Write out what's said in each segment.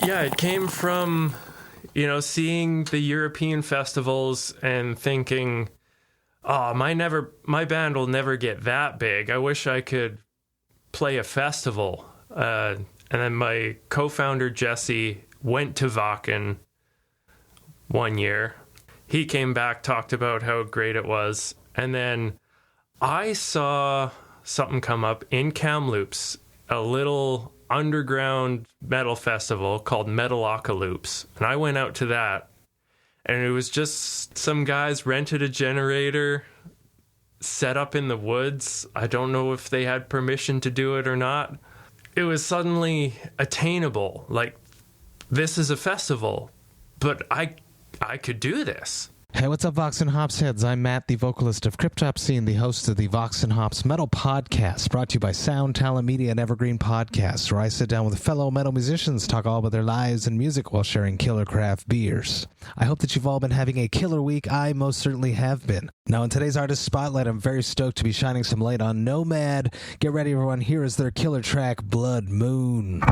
Yeah, it came from, seeing the European festivals and thinking, oh, my band will never get that big. I wish I could play a festival. And then my co-founder, Jesse, went to Wacken one year. He came back, talked about how great it was. And then I saw something come up in Kamloops, a little underground metal festival called Metalocalypse. And I went out to that. And it was just some guys rented a generator, set up in the woods. I don't know if they had permission to do it or not. It was suddenly attainable. Like, this is a festival, but I could do this. Hey, what's up, Vox and Hops heads? I'm Matt, the vocalist of Cryptopsy and the host of the Vox and Hops Metal Podcast, brought to you by Sound Talent Media and Evergreen Podcasts, where I sit down with fellow metal musicians, talk all about their lives and music while sharing killer craft beers. I hope that you've all been having a killer week. I most certainly have been. Now, in today's Artist Spotlight, I'm very stoked to be shining some light on Nomad. Get ready, everyone. Here is their killer track, Blood Moon.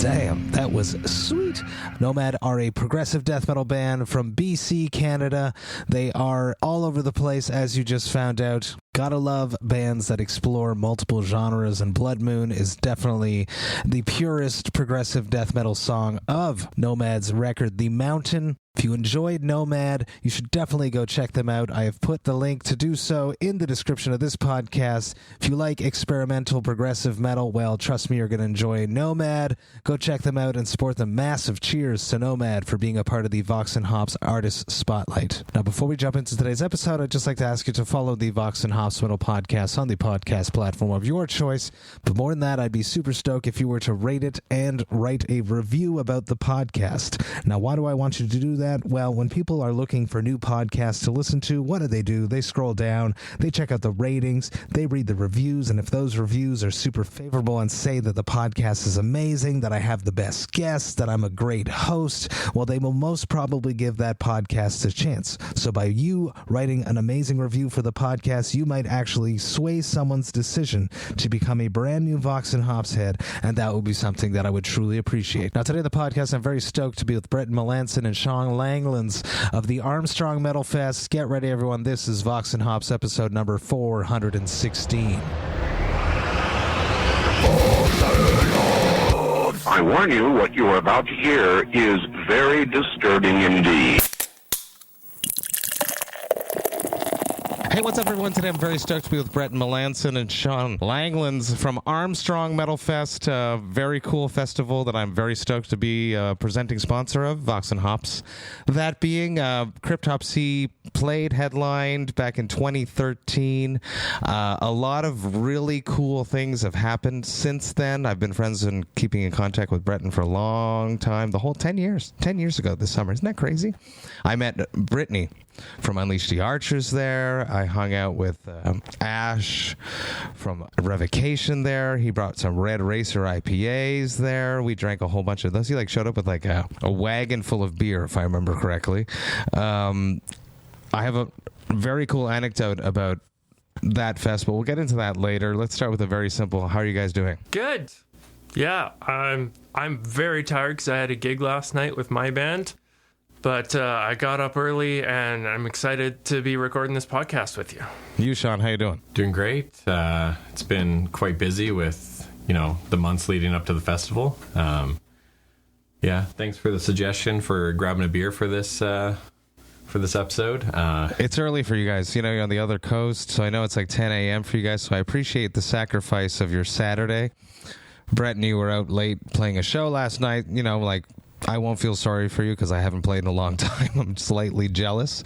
Damn, that was sweet. Nomad are a progressive death metal band from BC, Canada. They are all over the place, as you just found out. Gotta love bands that explore multiple genres, and Blood Moon is definitely the purest progressive death metal song of Nomad's record, The Mountain. If you enjoyed Nomad, you should definitely go check them out. I have put the link to do so in the description of this podcast. If you like experimental progressive metal, well, trust me, you're going to enjoy Nomad. Go check them out and support them. Massive cheers to Nomad for being a part of the VOX&HOPS Artist Spotlight. Now, before we jump into today's episode, I'd just like to ask you to follow the VOX&HOPS Metal Podcast on the podcast platform of your choice. But more than that, I'd be super stoked if you were to rate it and write a review about the podcast. Now, why do I want you to do that? Well, when people are looking for new podcasts to listen to, what do? They scroll down, they check out the ratings, they read the reviews, and if those reviews are super favorable and say that the podcast is amazing, that I have the best guests, that I'm a great host, well, they will most probably give that podcast a chance. So by you writing an amazing review for the podcast, you might actually sway someone's decision to become a brand new VOX&HOPS head, and that would be something that I would truly appreciate. Now, today on the podcast, I'm very stoked to be with Bretton Melanson and Sean Langlands of the Armstrong Metalfest. Get ready, everyone. This is VOX&HOPS episode number 416. I warn you, what you are about to hear is very disturbing indeed. Hey, what's up, everyone? Today I'm very stoked to be with Bretton Melanson and Sean Langlands from Armstrong Metalfest, a very cool festival that I'm very stoked to be presenting sponsor of, VOX&HOPS. That being, Cryptopsy played, headlined back in 2013. A lot of really cool things have happened since then. I've been friends and keeping in contact with Bretton for a long time, the whole 10 years ago this summer. Isn't that crazy? I met Brittany from Unleash the Archers there. I hung out with Ash from Revocation there. He brought some Red Racer IPAs there. We drank a whole bunch of those. He showed up with a wagon full of beer, if I remember correctly. I have a very cool anecdote about that fest, but we'll get into that later. Let's start with a very simple, how are you guys doing? Good. Yeah, I'm very tired because I had a gig last night with my band. But I got up early, and I'm excited to be recording this podcast with you. You, Sean, how you doing? Doing great. It's been quite busy with, the months leading up to the festival. Yeah, thanks for the suggestion for grabbing a beer for this episode. It's early for you guys. You're on the other coast, so I know it's 10 a.m. for you guys, so I appreciate the sacrifice of your Saturday. Brett and you were out late playing a show last night, I won't feel sorry for you because I haven't played in a long time. I'm slightly jealous.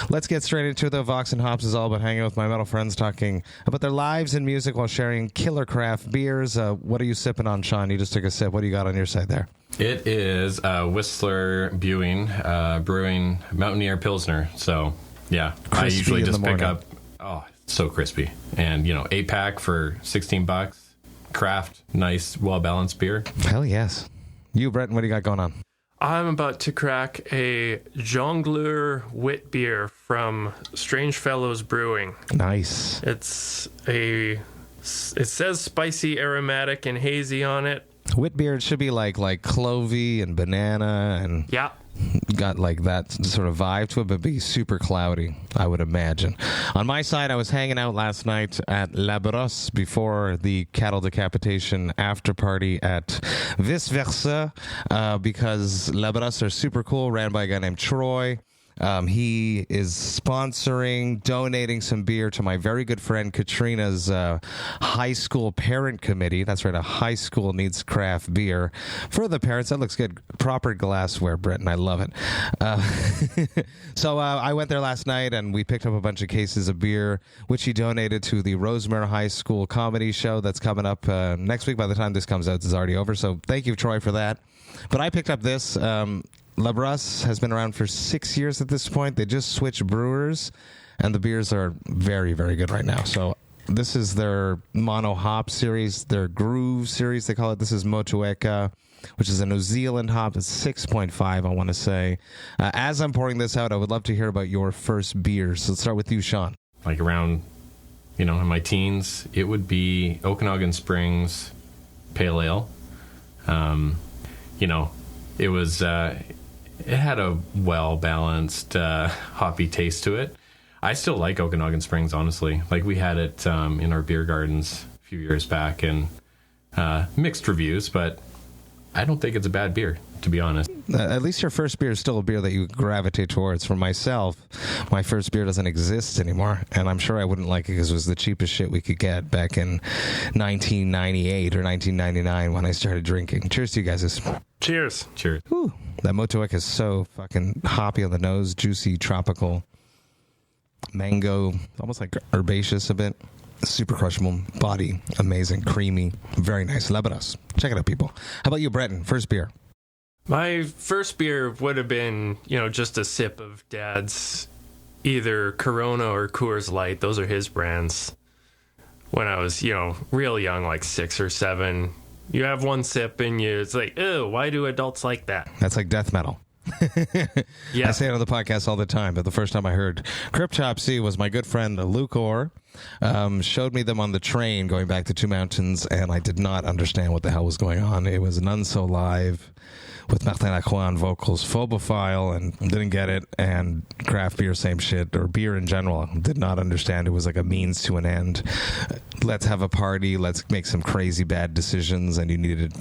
Let's get straight into it, though. VOX&HOPS is all about hanging out with my metal friends, talking about their lives in music while sharing killer craft beers. What are you sipping on, Sean? You just took a sip. What do you got on your side there? It is Whistler Brewing Mountaineer Pilsner. So, yeah, Crispy I usually just pick morning. up. Oh, it's so crispy. And, 8-pack for $16. craft, nice, well-balanced beer. Hell yes. You, Bretton, what do you got going on? I'm about to crack a Jongleur wit beer from Strange Fellows Brewing. Nice. It says spicy, aromatic, and hazy on it. Wit beer should be like clovey and banana and Yeah. got like that sort of vibe to it, but be super cloudy, I would imagine. On my side, I was hanging out last night at LaBrosse before the cattle decapitation after party at Vice Versa because LaBrosse are super cool, ran by a guy named Troy. He is sponsoring, donating some beer to my very good friend Katrina's high school parent committee. That's right, a high school needs craft beer for the parents. That looks good. Proper glassware, Bretton. I love it. So I went there last night and we picked up a bunch of cases of beer, which he donated to the Rosemere High School comedy show that's coming up next week. By the time this comes out, it's already over. So thank you, Troy, for that. But I picked up this. LaBrosse has been around for 6 years at this point. They just switched brewers, and the beers are very, very good right now. So this is their Mono Hop series, their Groove series, they call it. This is Motueka, which is a New Zealand hop. It's 6.5, I want to say. As I'm pouring this out, I would love to hear about your first beer. So let's start with you, Sean. Like around, in my teens, it would be Okanagan Springs Pale Ale. It was... it had a well-balanced, hoppy taste to it. I still like Okanagan Springs, honestly. Like, we had it in our beer gardens a few years back, and mixed reviews, but I don't think it's a bad beer, to be honest. At least your first beer is still a beer that you gravitate towards. For myself, my first beer doesn't exist anymore, and I'm sure I wouldn't like it because it was the cheapest shit we could get back in 1998 or 1999 when I started drinking. Cheers to you guys. Cheers. Cheers. Whew. That Motueka is so fucking hoppy on the nose, juicy, tropical, mango, almost like herbaceous a bit. Super crushable, body, amazing, creamy, very nice. LaBrosse. Check it out, people. How about you, Bretton? First beer. My first beer would have been, just a sip of Dad's either Corona or Coors Light. Those are his brands. When I was, real young, like 6 or 7. You have one sip and it's like, ew, why do adults like that? That's like death metal. Yeah. I say it on the podcast all the time, but the first time I heard Cryptopsy was my good friend Luke Orr. Showed me them on the train going back to Two Mountains, and I did not understand what the hell was going on. It was None So Live with Martin Lacroix on vocals, Phobophile, and didn't get it, and craft beer, same shit, or beer in general, did not understand. It was like a means to an end. Let's have a party, let's make some crazy bad decisions, and you needed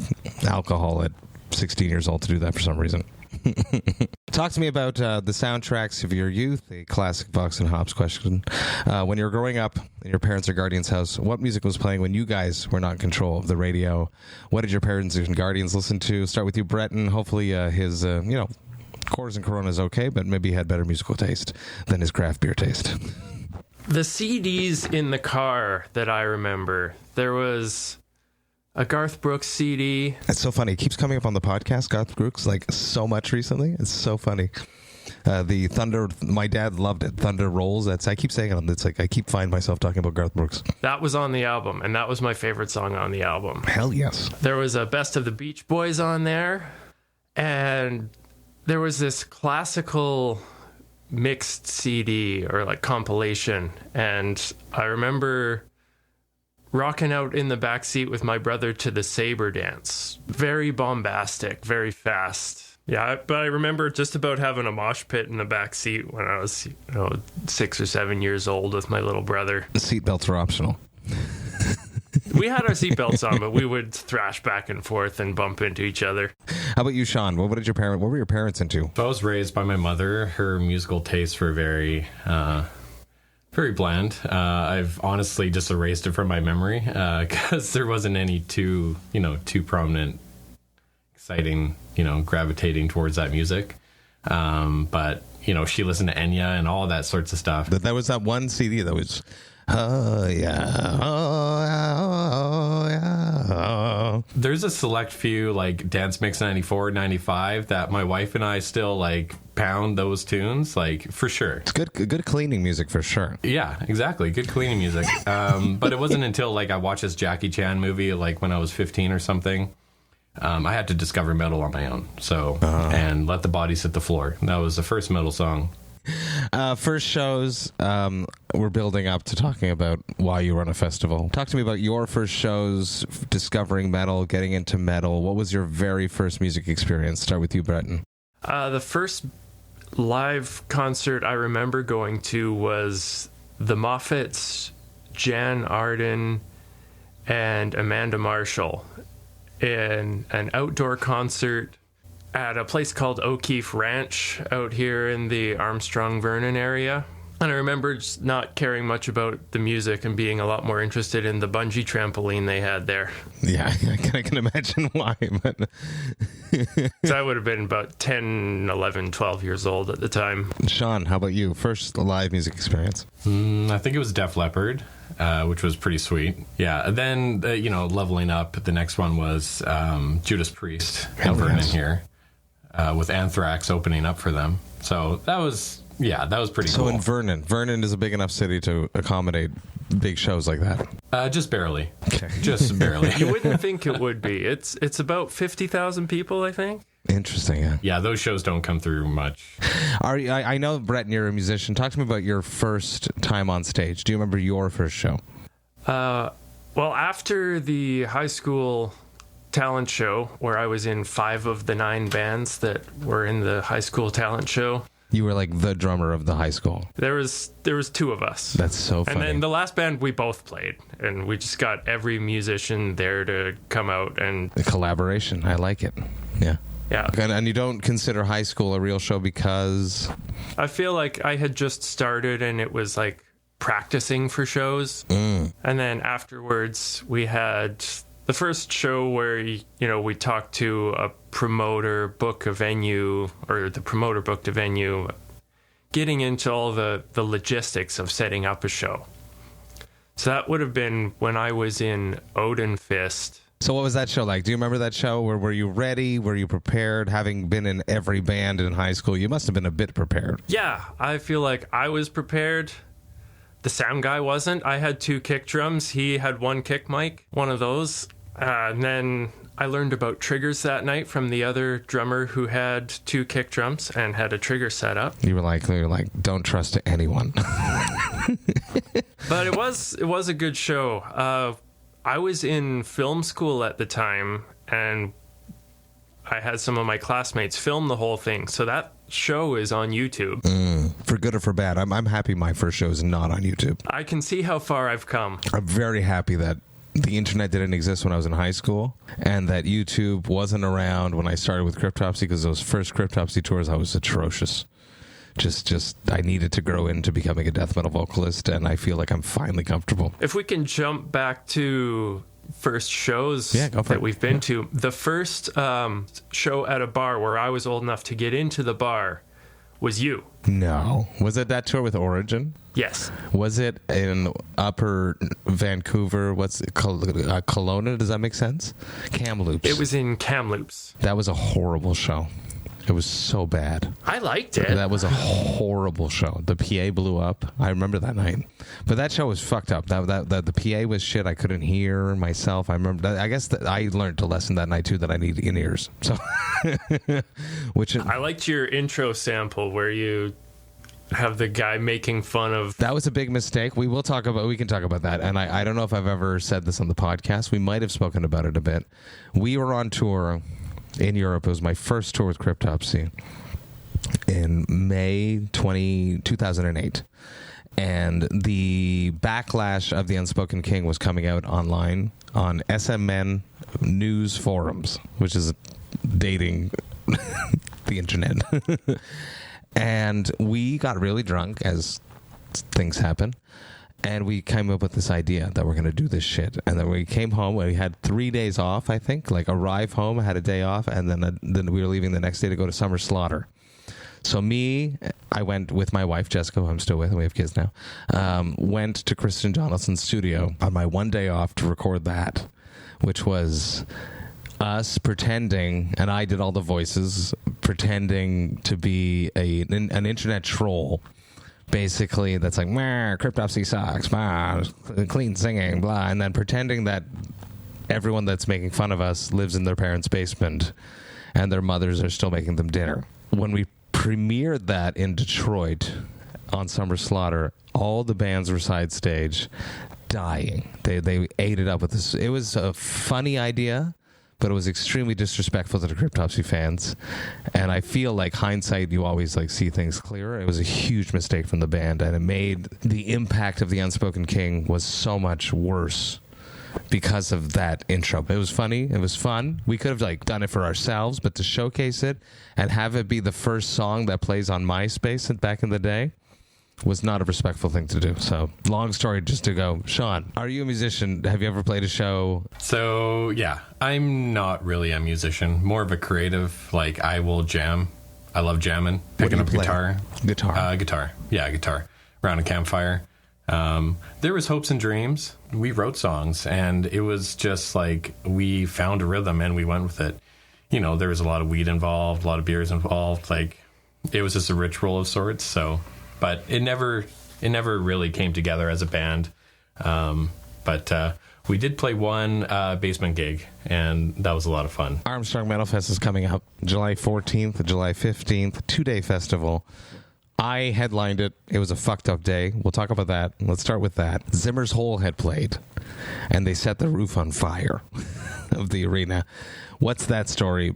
alcohol at 16 years old to do that for some reason. Talk to me about the soundtracks of your youth, a classic Vox and Hops question. When you were growing up in your parents' or guardians' house, what music was playing when you guys were not in control of the radio? What did your parents and guardians listen to? Start with you, Bretton. Hopefully his, Coors and Corona is okay, but maybe he had better musical taste than his craft beer taste. The CDs in the car that I remember, there was a Garth Brooks CD. It's so funny. It keeps coming up on the podcast, Garth Brooks, like so much recently. It's so funny. The Thunder, my dad loved it. Thunder Rolls. I keep saying it. It's like I keep finding myself talking about Garth Brooks. That was on the album, and that was my favorite song on the album. Hell yes. There was a Best of the Beach Boys on there, and there was this classical mixed CD or like compilation, and I remember rocking out in the back seat with my brother to the Sabre dance. Very bombastic, very fast. Yeah, but I remember just about having a mosh pit in the back seat when I was, 6 or 7 years old with my little brother. The seatbelts were optional. We had our seatbelts on, but we would thrash back and forth and bump into each other. How about you, Sean? What were your parents into? I was raised by my mother. Her musical tastes were very bland. I've honestly just erased it from my memory because there wasn't any too prominent, exciting, gravitating towards that music. But she listened to Enya and all that sorts of stuff. That was that one CD that was Oh, yeah. Oh, yeah. Oh, yeah. There's a select few, like Dance Mix 94, 95, that my wife and I still, like, pound those tunes, like, for sure. It's good cleaning music for sure. Yeah, exactly. Good cleaning music. But it wasn't until, like, I watched this Jackie Chan movie, like, when I was 15 or something. I had to discover metal on my own. So, and Let the Bodies Hit the Floor. That was the first metal song. First shows, we're building up to talking about why you run a festival. Talk to me about your first shows, discovering metal, getting into metal. What was your very first music experience? Start with you, Bretton. The first live concert I remember going to was the Moffats, Jan Arden, and Amanda Marshall in an outdoor concert at a place called O'Keefe Ranch out here in the Armstrong Vernon area. And I remember just not caring much about the music and being a lot more interested in the bungee trampoline they had there. Yeah, I can imagine why. But So I would have been about 10, 11, 12 years old at the time. Sean, how about you? First live music experience? I think it was Def Leppard, which was pretty sweet. Yeah, and then, leveling up, the next one was Judas Priest in Vernon here. With Anthrax opening up for them. So that was pretty cool. So in Vernon is a big enough city to accommodate big shows like that? Just barely. Okay. Just barely. You wouldn't think it would be. It's about 50,000 people, I think. Interesting, yeah. Yeah, those shows don't come through much. I know, Bretton, you're a musician. Talk to me about your first time on stage. Do you remember your first show? Well, after the high school talent show, where I was in 5 of the 9 bands that were in the high school talent show. You were like the drummer of the high school. There was 2 of us. That's so funny. And then the last band we both played, and we just got every musician there to come out and the collaboration. I like it. Yeah. Yeah. And you don't consider high school a real show because I feel like I had just started and it was like practicing for shows. And then afterwards we had the first show where, we talked to a promoter, book a venue, or the promoter booked a venue, getting into all the logistics of setting up a show. So that would have been when I was in Odin Fist. So what was that show like? Do you remember that show? Were you ready? Were you prepared? Having been in every band in high school, you must have been a bit prepared. Yeah, I feel like I was prepared. The sound guy wasn't. I had 2 kick drums. He had 1 kick mic, one of those. And then I learned about triggers that night from the other drummer who had 2 kick drums and had a trigger set up. You were like, don't trust anyone. But it was a good show. I was in film school at the time, and I had some of my classmates film the whole thing. So that show is on YouTube. For good or for bad, I'm happy my first show is not on YouTube. I can see how far I've come. I'm very happy that the internet didn't exist when I was in high school, and that YouTube wasn't around when I started with Cryptopsy, because those first Cryptopsy tours, I was atrocious. Just I needed to grow into becoming a death metal vocalist, and I feel like I'm finally comfortable. If we can jump back to first shows that we've been to, the first show at a bar where I was old enough to get into the bar was you. No. Was it that tour with Origin? Yes. Was it in Upper Vancouver? What's it called? Kelowna? Does that make sense? Kamloops. It was in Kamloops. That was a horrible show. It was so bad. I liked it. That was a horrible show. The PA blew up. I remember that night. But that show was fucked up. The PA was shit. I couldn't hear myself. I remember. I guess that I learned a lesson that night too, that I need in-ears. So, I liked your intro sample where you have the guy making fun of. That was a big mistake. We can talk about that. And I don't know if I've ever said this on the podcast. We might have spoken about it a bit. We were on tour in Europe. It was my first tour with Cryptopsy in May 2008. And the backlash of The Unspoken King was coming out online on SMN news forums, which is dating the internet. And we got really drunk, as things happen. And we came up with this idea that we're going to do this shit. And then we came home. We had 3 days off, I think. Like, arrive home, had a day off, and then we were leaving the next day to go to Summer Slaughter. So I went with my wife, Jessica, who I'm still with, and we have kids now, went to Kristen Jonathan's studio on my one day off to record that, which was us pretending, and I did all the voices, pretending to be an internet troll, basically, that's like, Cryptopsy sucks, clean singing, blah, and then pretending that everyone that's making fun of us lives in their parents' basement and their mothers are still making them dinner. When we premiered that in Detroit on Summer Slaughter, all the bands were side stage dying. They ate it up with this. It was a funny idea, but it was extremely disrespectful to the Cryptopsy fans. And I feel like hindsight, you always like see things clearer. It was a huge mistake from the band, and it made the impact of The Unspoken King was so much worse because of that intro. It was funny. It was fun. We could have like done it for ourselves, but to showcase it and have it be the first song that plays on MySpace back in the day was not a respectful thing to do. So long story just to go, Sean, are you a musician? Have you ever played a show? So yeah, I'm not really a musician, more of a creative. Like I will jam. I love jamming, picking up guitar. Guitar. Yeah, guitar around a campfire. There was hopes and dreams. We wrote songs, and it was just like we found a rhythm and we went with it. You know, there was a lot of weed involved, a lot of beers involved. Like it was just a ritual of sorts. So, but it never really came together as a band. But we did play one basement gig, and that was a lot of fun. Armstrong Metalfest is coming up July 14th to July 15th, 2-day festival. I headlined it. It was a fucked up day. We'll talk about that. Let's start with that. Zimmer's Hole had played, and they set the roof on fire of the arena. What's that story?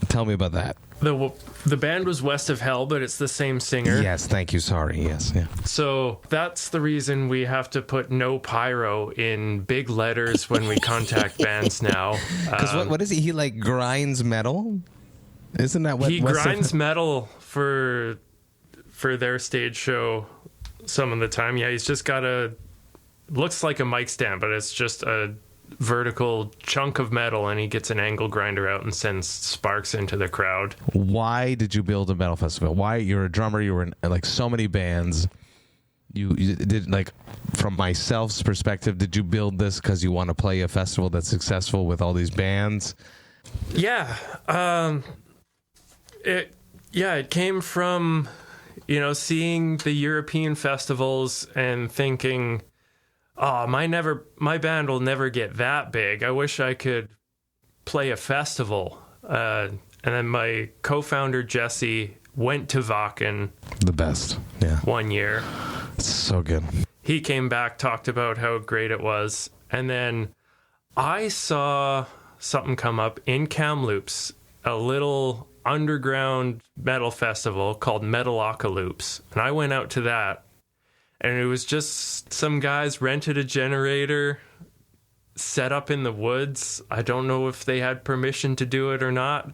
Tell me about that. The band was West of Hell, but it's the same singer. Yes, thank you. Sorry. Yes. Yeah. So that's the reason we have to put no pyro in big letters when we contact bands now. Because what is he? He like grinds metal? Isn't that what he grinds metal for their stage show some of the time? Yeah, he's just got looks like a mic stand, but it's just a vertical chunk of metal, and he gets an angle grinder out and sends sparks into the crowd. Why did you build a metal festival? Why? You're a drummer, you were in like so many bands. You did, like, from myself's perspective, did you build this because you want to play a festival that's successful with all these bands? Yeah. It came from, seeing the European festivals and thinking, my band will never get that big. I wish I could play a festival. And then my co-founder, Jesse, went to Wacken. The best. Yeah. One year. It's so good. He came back, talked about how great it was. And then I saw something come up in Kamloops, a little underground metal festival called Metalocalypse. And I went out to that. And it was just some guys rented a generator, set up in the woods. I don't know if they had permission to do it or not.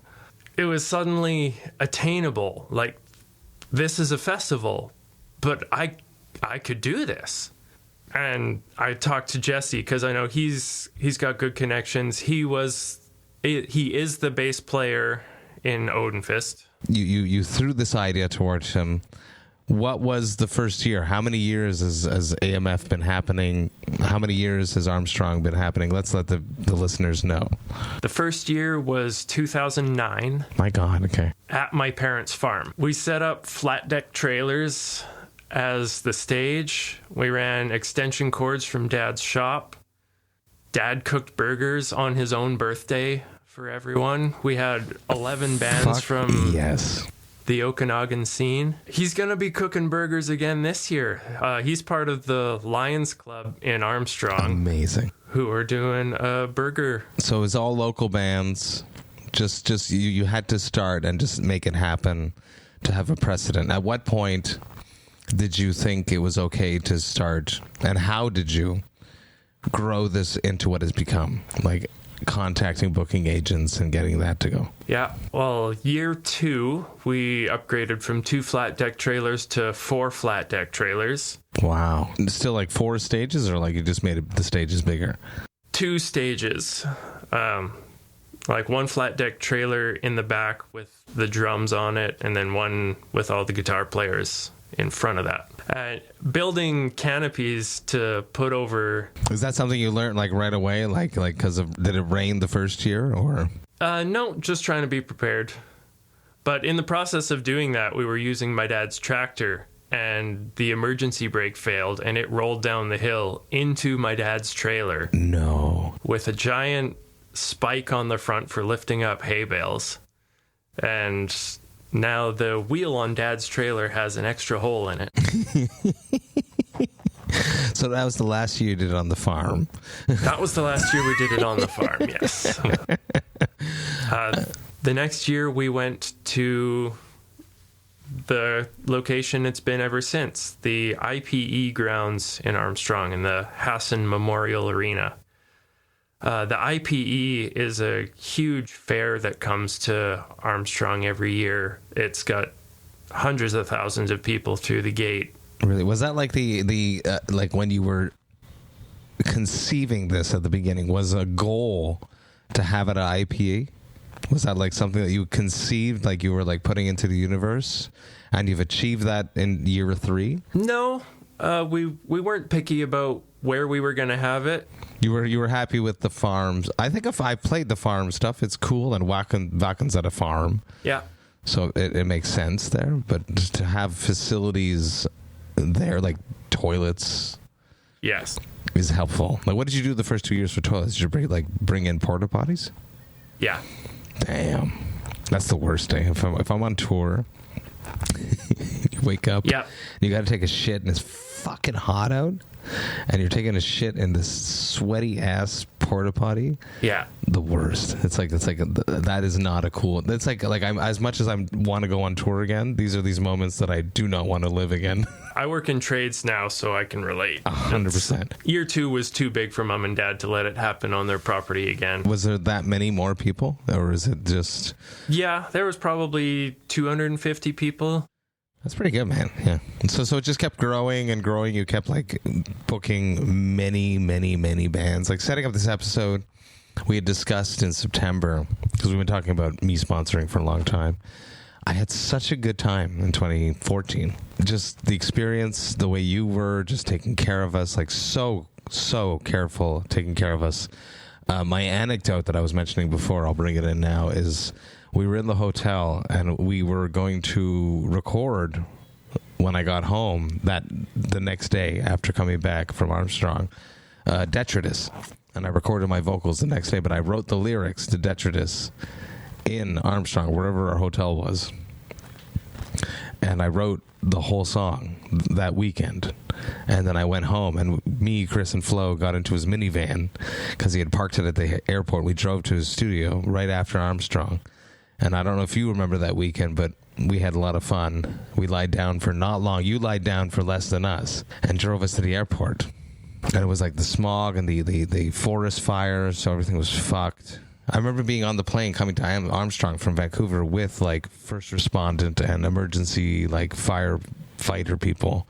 It was suddenly attainable. Like, this is a festival, but I could do this. And I talked to Jesse because I know he's got good connections. He is the bass player in Odenfist. You threw this idea towards him. What was the first year? How many years has AMF been happening? How many years has Armstrong been happening? Let's let the listeners know. The first year was 2009. My God, okay. At my parents' farm. We set up flat deck trailers as the stage. We ran extension cords from Dad's shop. Dad cooked burgers on his own birthday for everyone. We had 11 bands from... Yes. The Okanagan scene. He's going to be cooking burgers again this year. He's part of the Lions Club in Armstrong. Amazing. Who are doing a burger. So it's all local bands. Just you had to start and just make it happen to have a precedent. At what point did you think it was okay to start? And how did you grow this into what has become? Like, contacting booking agents and getting that to go? Yeah, well, year 2, we upgraded from 2 flat deck trailers to 4 flat deck trailers. Wow. Still like 4 stages, or like you just made the stages bigger? 2 stages. like one flat deck trailer in the back with the drums on it, and then one with all the guitar players in front of that. Building canopies to put over. Is that something you learned like right away? Like because of did it rain the first year or? No, just trying to be prepared. But in the process of doing that, we were using my dad's tractor, and the emergency brake failed, and it rolled down the hill into my dad's trailer. No. With a giant spike on the front for lifting up hay bales. And now the wheel on Dad's trailer has an extra hole in it. So that was the last year you did it on the farm. That was the last year we did it on the farm, yes. The next year we went to the location it's been ever since, the IPE grounds in Armstrong in the Hassan Memorial Arena. The IPE is a huge fair that comes to Armstrong every year. It's got hundreds of thousands of people through the gate. Really? Was that like the like when you were conceiving this at the beginning, was a goal to have it at IPE? Was that like something that you conceived, like you were like putting into the universe, and you've achieved that in year 3? No, we weren't picky about where we were going to have it. You were happy with the farms. I think if I played the farm stuff, it's cool, and Wacken's at a farm. Yeah. So it makes sense there, but just to have facilities there, like toilets, yes, is helpful. Like, what did you do the first 2 years for toilets? Did you bring in porta potties? Yeah. Damn, that's the worst day. If I'm on tour, you wake up, yeah, you got to take a shit, and it's fucking hot out, and you're taking a shit in this sweaty ass porta potty. Yeah, the worst. It's like that is not a cool. It's like I'm, as much as I want to go on tour again, these are these moments that I do not want to live again. I work in trades now, so I can relate. 100%. Year 2 was too big for Mom and Dad to let it happen on their property again. Was there that many more people, or is it just? Yeah, there was probably 250 people. That's pretty good, man. Yeah. So it just kept growing and growing. You kept like booking many bands. Like setting up this episode, we had discussed in September, because we've been talking about me sponsoring for a long time. I had such a good time in 2014. Just the experience, the way you were just taking care of us, like so careful, taking care of us. My anecdote that I was mentioning before, I'll bring it in now, is we were in the hotel and we were going to record when I got home the next day after coming back from Armstrong, Detritus. And I recorded my vocals the next day, but I wrote the lyrics to Detritus in Armstrong, wherever our hotel was. And I wrote the whole song that weekend. And then I went home, and me, Chris, and Flo got into his minivan because he had parked it at the airport. We drove to his studio right after Armstrong. And I don't know if you remember that weekend, but we had a lot of fun. We lied down for not long. You lied down for less than us and drove us to the airport. And it was like the smog and the forest fires, so everything was fucked. I remember being on the plane coming to Armstrong from Vancouver with like first respondent and emergency like firefighter people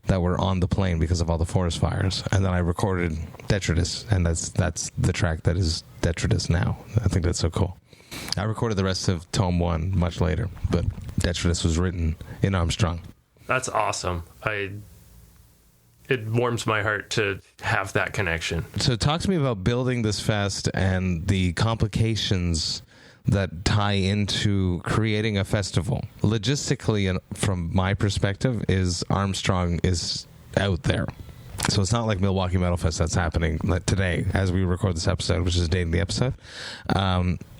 that were on the plane because of all the forest fires. And then I recorded Detritus, and that's the track that is Detritus now. I think that's so cool. I recorded the rest of Tome 1 much later, but Detritus was written in Armstrong. That's awesome. It warms my heart to have that connection. So talk to me about building this fest and the complications that tie into creating a festival. Logistically, and from my perspective, is Armstrong is out there. So it's not like Milwaukee Metalfest that's happening today as we record this episode, which is dating the episode.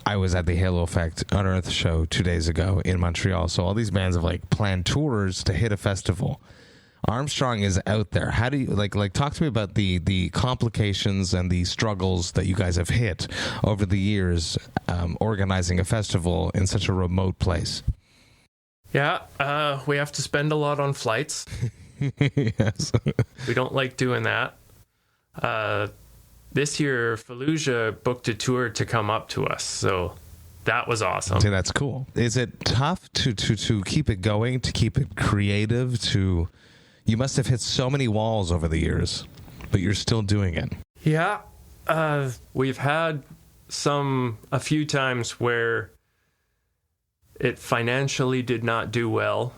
I was at the Halo Effect Unearthed show 2 days ago in Montreal. So all these bands have like planned tours to hit a festival. Armstrong is out there. How do you like talk to me about the complications and the struggles that you guys have hit over the years organizing a festival in such a remote place? Yeah, we have to spend a lot on flights. Yes. We don't like doing that. This year, Fallujah booked a tour to come up to us, so that was awesome. See, that's cool. Is it tough to keep it going, to keep it creative? You must have hit so many walls over the years, but you're still doing it. Yeah, we've had a few times where it financially did not do well.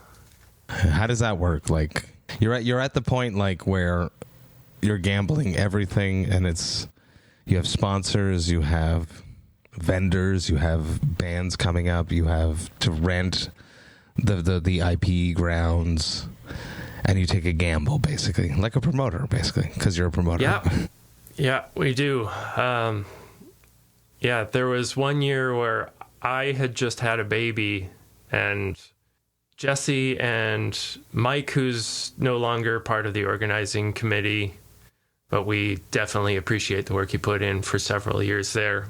How does that work? Like, you're at the point like where you're gambling everything, and you have sponsors, you have vendors, you have bands coming up, you have to rent the IP grounds, and you take a gamble, basically, like a promoter, basically, because you're a promoter. Yeah, we do. There was one year where I had just had a baby, and Jesse and Mike, who's no longer part of the organizing committee, but we definitely appreciate the work he put in for several years there.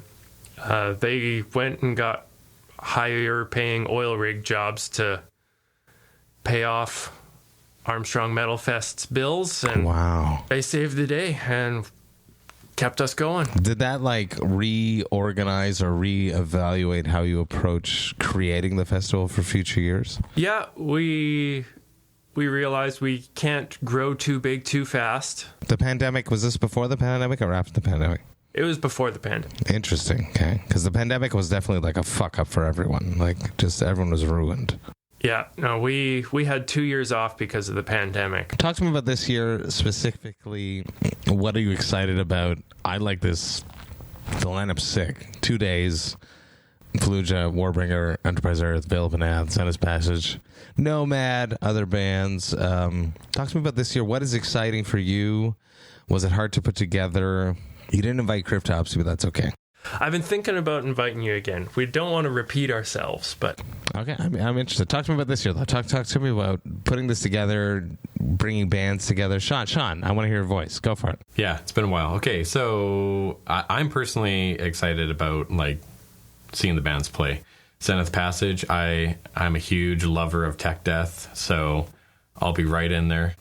They went and got higher paying oil rig jobs to pay off Armstrong Metalfest's bills, and they saved the day and kept us going. Did that like reorganize or reevaluate how you approach creating the festival for future years? Yeah, we realized we can't grow too big too fast. The pandemic, was this before the pandemic or after the pandemic? It was before the pandemic. Interesting. Okay. Because the pandemic was definitely like a fuck up for everyone. Like, just everyone was ruined. Yeah. No, we had 2 years off because of the pandemic. Talk to me about this year specifically. What are you excited about? I like this. The lineup's sick. 2 days. Fallujah, Warbringer, Enterprise Earth, Veil of Anath, Senate Passage, Nomad, other bands. Talk to me about this year. What is exciting for you? Was it hard to put together? You didn't invite Cryptopsy, but that's okay. I've been thinking about inviting you again. We don't want to repeat ourselves, but... Okay, I'm interested. Talk to me about this year, though. Talk to me about putting this together, bringing bands together. Sean, I want to hear your voice. Go for it. Yeah, it's been a while. Okay, so I'm personally excited about, like, seeing the bands play. Zenith Passage, I'm a huge lover of tech death, so I'll be right in there.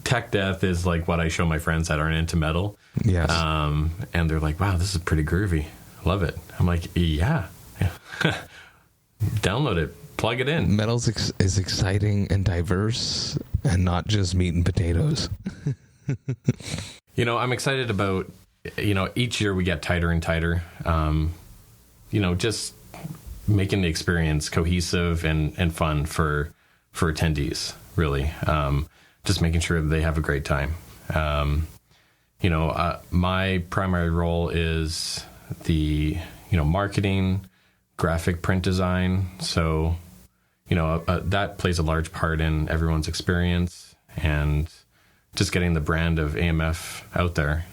Tech death is like what I show my friends that aren't into metal. Yes. And they're like, wow, this is pretty groovy. Love it. I'm like, yeah. Download it. Plug it in. Metal is exciting and diverse and not just meat and potatoes. I'm excited about, each year we get tighter and tighter. Just making the experience cohesive and fun for attendees, really. Just making sure that they have a great time. My primary role is the, marketing, graphic print design. So, that plays a large part in everyone's experience and just getting the brand of AMF out there.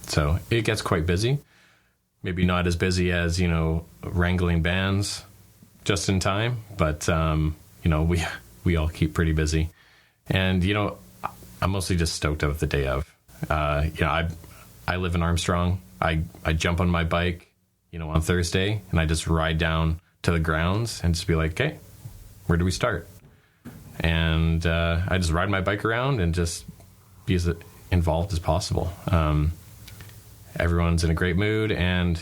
So it gets quite busy. Maybe not as busy as, wrangling bands just in time, but, we all keep pretty busy. And, I'm mostly just stoked out the day of. I live in Armstrong. I jump on my bike, on Thursday, and I just ride down to the grounds and just be like, okay, where do we start? And I just ride my bike around and just be as involved as possible. Everyone's in a great mood, and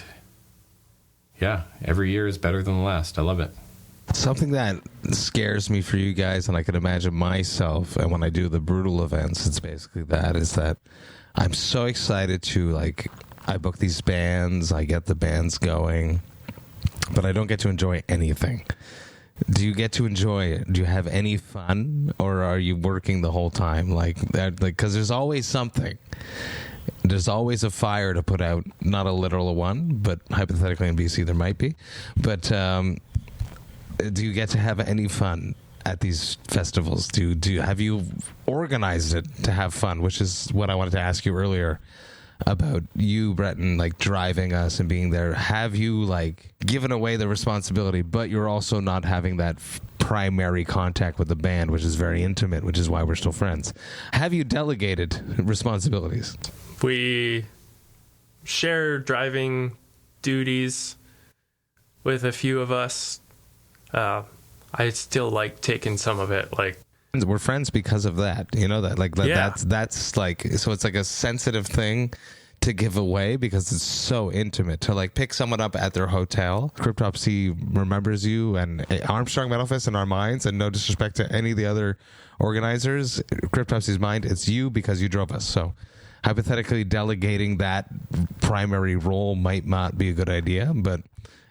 yeah, every year is better than the last. I love it. Something that scares me for you guys, and I can imagine myself, and when I do the brutal events, it's basically that, is that I'm so excited to, I book these bands, I get the bands going, but I don't get to enjoy anything. Do you get to enjoy it? Do you have any fun, or are you working the whole time? Because there's always something. There's always a fire to put out, not a literal one, but hypothetically in BC there might be. But do you get to have any fun at these festivals? Have you organized it to have fun, which is what I wanted to ask you earlier about you, Bretton, driving us and being there. Have you given away the responsibility, but you're also not having that primary contact with the band, which is very intimate, which is why we're still friends? Have you delegated responsibilities? We share driving duties with a few of us. I still like taking some of it. We're friends because of that. You know that? Yeah. That's so it's a sensitive thing to give away because it's so intimate. To pick someone up at their hotel. Cryptopsy remembers you, and Armstrong Metalfest in our minds, and no disrespect to any of the other organizers, Cryptopsy's mind, it's you because you drove us. So hypothetically delegating that primary role might not be a good idea, but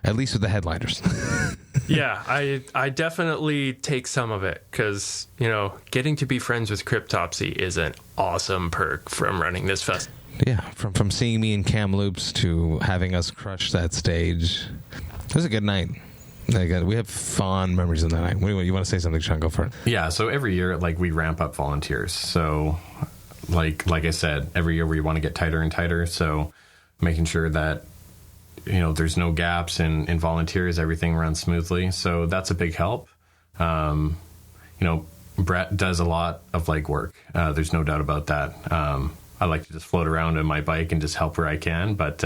at least with the headliners. Yeah, I definitely take some of it because, getting to be friends with Cryptopsy is an awesome perk from running this festival. Yeah, from seeing me in Kamloops to having us crush that stage. It was a good night. We have fond memories of that night. You want to say something, Sean? Go for it. Yeah, so every year, we ramp up volunteers. So, like I said, every year we want to get tighter and tighter. So, making sure that, there's no gaps in volunteers, everything runs smoothly. So that's a big help. Brett does a lot of legwork. There's no doubt about that. I like to just float around on my bike and just help where I can. But,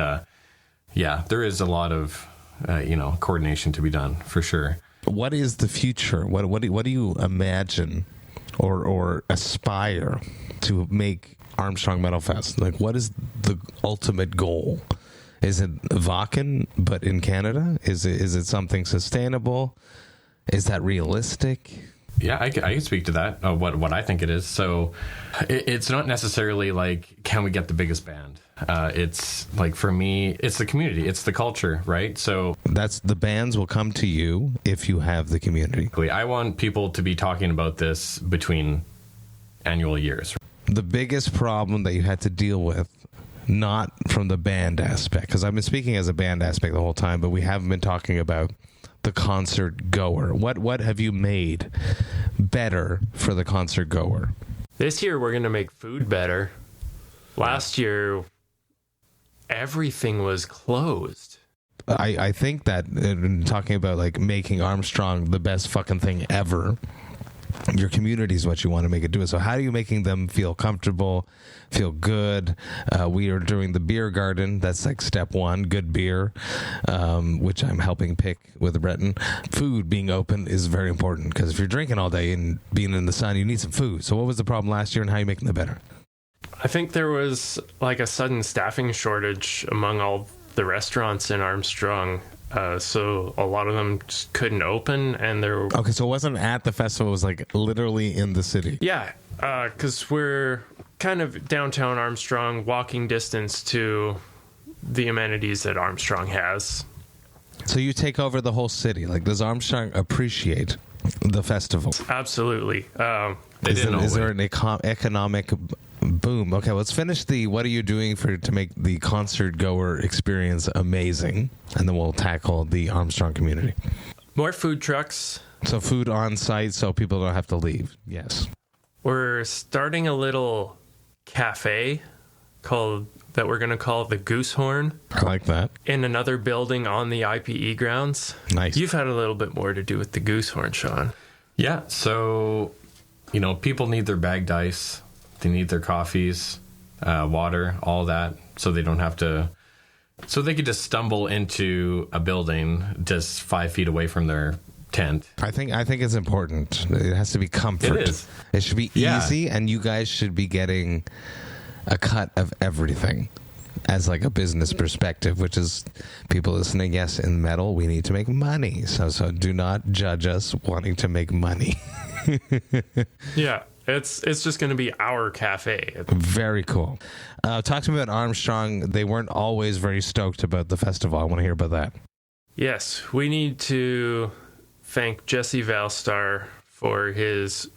there is a lot of, coordination to be done for sure. What is the future? What do you imagine or aspire to make Armstrong Metalfest? What is the ultimate goal? Is it Vakken, but in Canada? Is it something sustainable? Is that realistic? Yeah, I can speak to that, what I think it is. So it's not necessarily can we get the biggest band? It's for me, it's the community. It's the culture, right? So that's the bands will come to you if you have the community. I want people to be talking about this between annual years. The biggest problem that you had to deal with, not from the band aspect, because I've been speaking as a band aspect the whole time, but we haven't been talking about the concert goer. What have you made better for the concert goer? This year we're going to make food better. Last year everything was closed. I think that in talking about making Armstrong the best fucking thing ever, your community is what you want to make it do. So how are you making them feel comfortable, feel good? We are doing the beer garden. That's step one, good beer, which I'm helping pick with Bretton. Food being open is very important because if you're drinking all day and being in the sun, you need some food. So what was the problem last year and how are you making it better? I think there was a sudden staffing shortage among all the restaurants in Armstrong. So a lot of them just couldn't open, and Okay, so it wasn't at the festival, it was literally in the city. Yeah, because we're kind of downtown Armstrong, walking distance to the amenities that Armstrong has. So you take over the whole city. Does Armstrong appreciate the festival? Absolutely. Is there an economic boom? Okay, let's finish what are you doing to make the concert goer experience amazing, and then we'll tackle the Armstrong community. More food trucks. So food on site so people don't have to leave. Yes. We're starting a little cafe that we're going to call the Goosehorn. I like that. In another building on the IPE grounds. Nice. You've had a little bit more to do with the Goosehorn, Sean. Yeah, so, people need their bagged ice. They need their coffees, water, all that, so they don't have to... So they could just stumble into a building just 5 feet away from their tent. I think it's important. It has to be comfort. It is. It should be easy, and you guys should be getting a cut of everything as a business perspective, which is people listening. Yes, in metal, we need to make money. So do not judge us wanting to make money. Yeah. It's just going to be our cafe. Very cool. Talk to me about Armstrong. They weren't always very stoked about the festival. I want to hear about that. Yes, we need to thank Jesse Valstar for his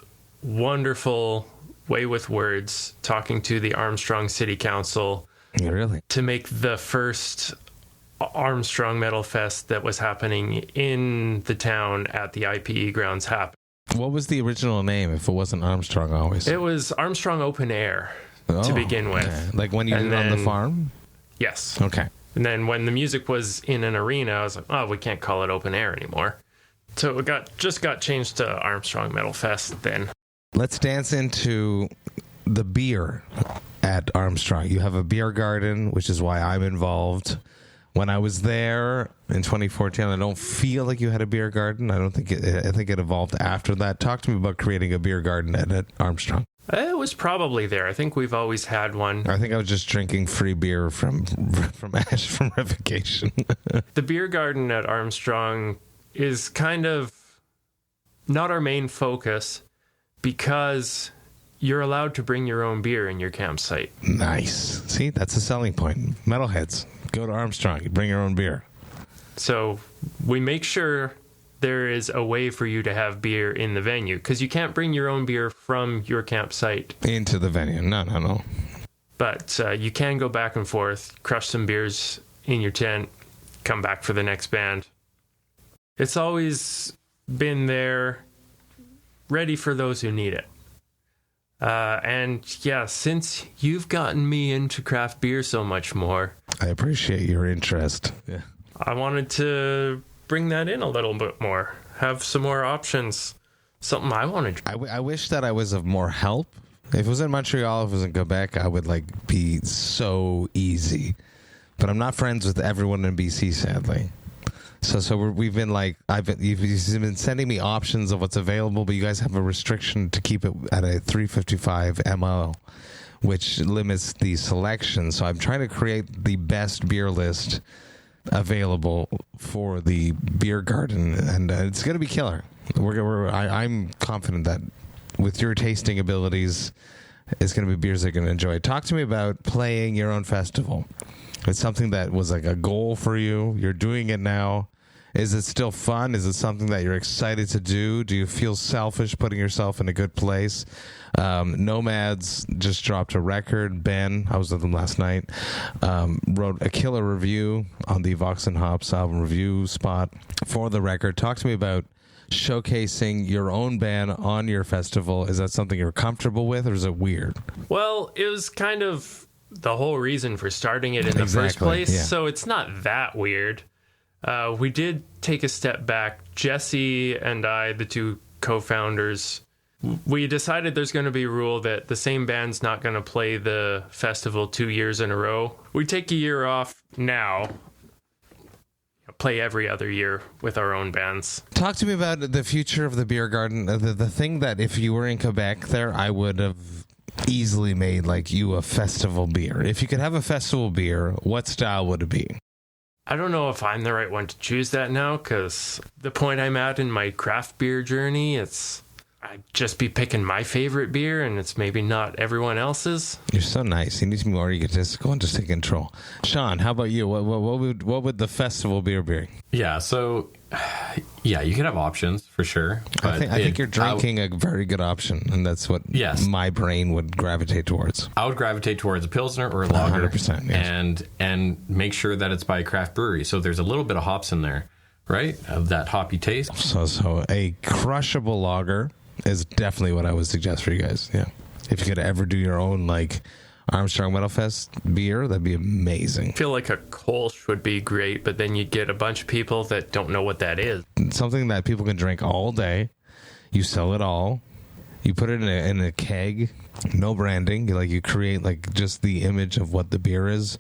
wonderful way with words talking to the Armstrong City Council. Really? To make the first Armstrong Metalfest that was happening in the town at the IPE grounds happen. What was the original name if it wasn't Armstrong always? It was Armstrong Open Air to begin with. Okay. When you did it on the farm? Yes. Okay. And then when the music was in an arena, I was like, we can't call it Open Air anymore. So it got changed to Armstrong Metalfest then. Let's dance into the beer at Armstrong. You have a beer garden, which is why I'm involved. When I was there in 2014, I don't feel like you had a beer garden. I think it evolved after that. Talk to me about creating a beer garden at Armstrong. It was probably there. I think we've always had one. I think I was just drinking free beer from Revocation. The beer garden at Armstrong is kind of not our main focus because you're allowed to bring your own beer in your campsite. Nice. See, that's a selling point. Metalheads, go to Armstrong, bring your own beer. So we make sure there is a way for you to have beer in the venue, because you can't bring your own beer from your campsite into the venue. No. But you can go back and forth, crush some beers in your tent, come back for the next band. It's always been there, ready for those who need it. And yeah, since you've gotten me into craft beer so much more, I appreciate your interest. Yeah. I wanted to bring that in a little bit more, have some more options, something I wanted. I wish that I was of more help. If it was in Montreal, if it was in Quebec, I would be so easy. But I'm not friends with everyone in BC, sadly. So we've been you've been sending me options of what's available, but you guys have a restriction to keep it at a 355 ml, which limits the selection. So I'm trying to create the best beer list available for the beer garden, and it's going to be killer. I'm confident that with your tasting abilities, it's going to be beers they're going to enjoy. Talk to me about playing your own festival. It's something that was like a goal for you. You're doing it now. Is it still fun? Is it something that you're excited to do? Do you feel selfish putting yourself in a good place? Nomads just dropped a record. Ben, I was with them last night, wrote a killer review on the VOX&HOPS album review spot for the record. Talk to me about showcasing your own band on your festival. Is that something you're comfortable with, or is it weird? Well, it was kind of the whole reason for starting it in the first place, so it's not that weird. We did take a step back. Jesse and I, the two co-founders, we decided there's going to be a rule that the same band's not going to play the festival 2 years in a row. We take a year off now, play every other year with our own bands. Talk to me about the future of the beer garden. The thing that if you were in Quebec there, I would have easily made you a festival beer. If you could have a festival beer, what style would it be? I don't know if I'm the right one to choose that now, because the point I'm at in my craft beer journey, I'd just be picking my favorite beer, and it's maybe not everyone else's. You're so nice. You need to be more egotistical and just take control. Sean, how about you? What would the festival beer be? Yeah, so you could have options for sure. But I think you're drinking a very good option, and that's what my brain would gravitate towards. I would gravitate towards a Pilsner or a lager, 100%, yes. and make sure that it's by a craft brewery. So there's a little bit of hops in there, right? Of that hoppy taste. So a crushable lager is definitely what I would suggest for you guys. Yeah, if you could ever do your own Armstrong Metalfest beer, that'd be amazing. I feel like a Kolsch would be great, but then you get a bunch of people that don't know what that is. Something that people can drink all day. You sell it all. You put it in a keg. No branding. You create just the image of what the beer is.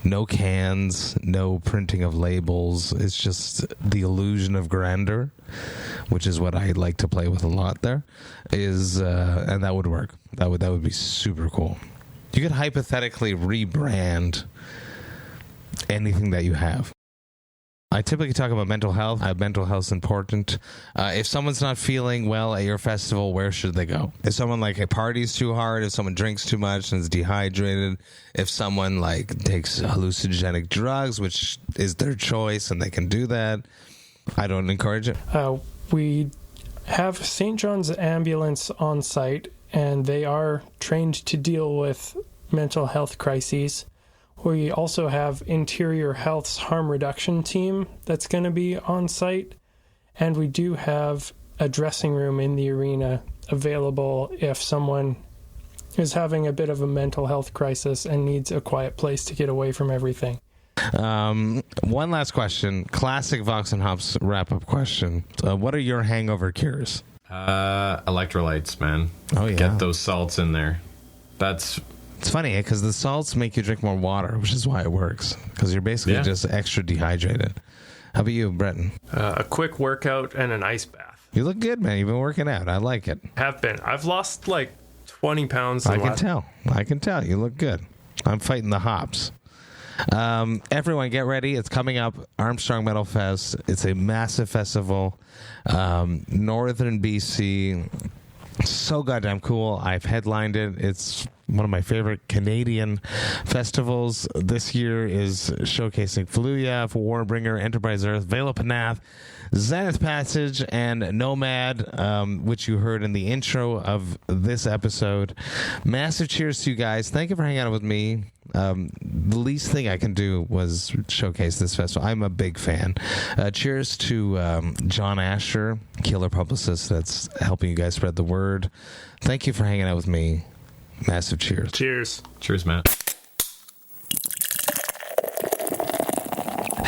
No cans, no printing of labels. It's just the illusion of grandeur, which is what I like to play with a lot there. And that would work. That would be super cool. You could hypothetically rebrand anything that you have. I typically talk about mental health. Mental health is important. If someone's not feeling well at your festival, where should they go? If someone parties too hard, if someone drinks too much and is dehydrated, if someone takes hallucinogenic drugs, which is their choice and they can do that, I don't encourage it. We have St. John's ambulance on site, and they are trained to deal with mental health crises. We also have Interior Health's harm reduction team that's going to be on site. And we do have a dressing room in the arena available if someone is having a bit of a mental health crisis and needs a quiet place to get away from everything. One last question. Classic VOX&HOPS wrap-up question. What are your hangover cures? Electrolytes, man. Oh, yeah. Get those salts in there. It's funny, because the salts make you drink more water, which is why it works, because you're basically just extra dehydrated. How about you, Bretton? A quick workout and an ice bath. You look good, man. You've been working out. I like it. Have been. I've lost 20 pounds. I can tell. You look good. I'm fighting the hops. Everyone get ready. It's coming up. Armstrong Metalfest. It's a massive festival. Northern BC. So goddamn cool. I've headlined it. It's one of my favorite Canadian festivals. This year is showcasing Fallujah, Warbringer, Enterprise Earth, Vale of Panath, Zenith Passage, and Nomad, which you heard in the intro of this episode. Massive cheers to you guys. Thank you for hanging out with me. The least thing I can do was showcase this festival. I'm a big fan. Cheers to John Asher, killer publicist that's helping you guys spread the word. Thank you for hanging out with me. Massive cheers. Cheers. Cheers, Matt.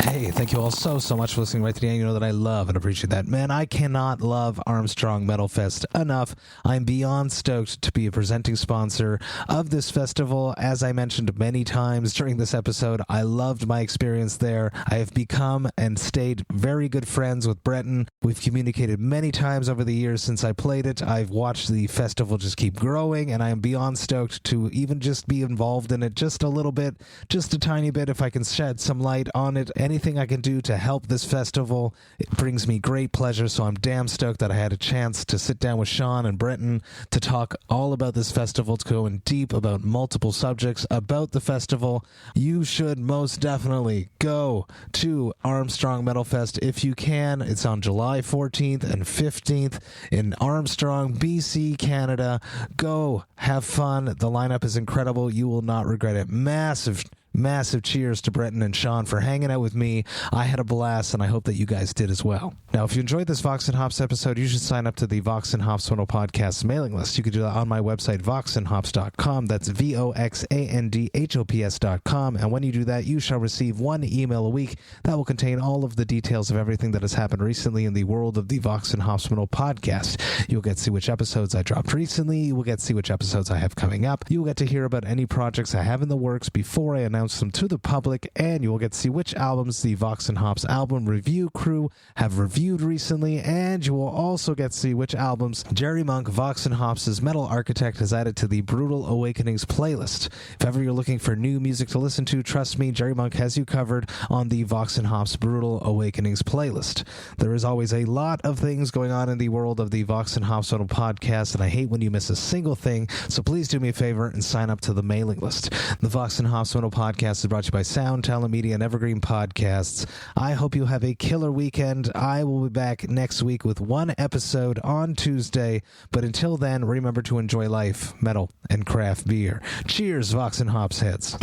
Hey, thank you all so much for listening right to the end. You know that I love and appreciate that. Man, I cannot love Armstrong Metalfest enough. I'm beyond stoked to be a presenting sponsor of this festival. As I mentioned many times during this episode, I loved my experience there. I have become and stayed very good friends with Bretton. We've communicated many times over the years since I played it. I've watched the festival just keep growing, and I am beyond stoked to even just be involved in it just a little bit, just a tiny bit, if I can shed some light on it. Anything I can do to help this festival, it brings me great pleasure, so I'm damn stoked that I had a chance to sit down with Sean and Bretton to talk all about this festival, to go in deep about multiple subjects about the festival. You should most definitely go to Armstrong Metalfest if you can. It's on July 14th and 15th in Armstrong, BC, Canada. Go, have fun. The lineup is incredible. You will not regret it. Massive cheers to Bretton and Sean for hanging out with me. I had a blast, and I hope that you guys did as well. Now, if you enjoyed this Vox and Hops episode, you should sign up to the Vox and Hops Mono Podcast mailing list. You can do that on my website, voxandhops.com. That's VOXANDHOPS.com. And when you do that, you shall receive one email a week that will contain all of the details of everything that has happened recently in the world of the Vox and Hops Mono Podcast. You'll get to see which episodes I dropped recently. You will get to see which episodes I have coming up. You will get to hear about any projects I have in the works before I announce them to the public, and you will get to see which albums the Vox and Hops album review crew have reviewed recently, and you will also get to see which albums Jerry Monk, Vox and Hops' metal architect, has added to the Brutal Awakenings playlist. If ever you're looking for new music to listen to, trust me, Jerry Monk has you covered on the Vox and Hops Brutal Awakenings playlist. There is always a lot of things going on in the world of the Vox and Hops podcast, and I hate when you miss a single thing, so please do me a favor and sign up to the mailing list. The Vox and Hops podcast is brought to you by Sound Talent Media and Evergreen Podcasts. I hope you have a killer weekend. I will be back next week with one episode on Tuesday, but until then, remember to enjoy life, metal, and craft beer. Cheers, Vox and Hops heads.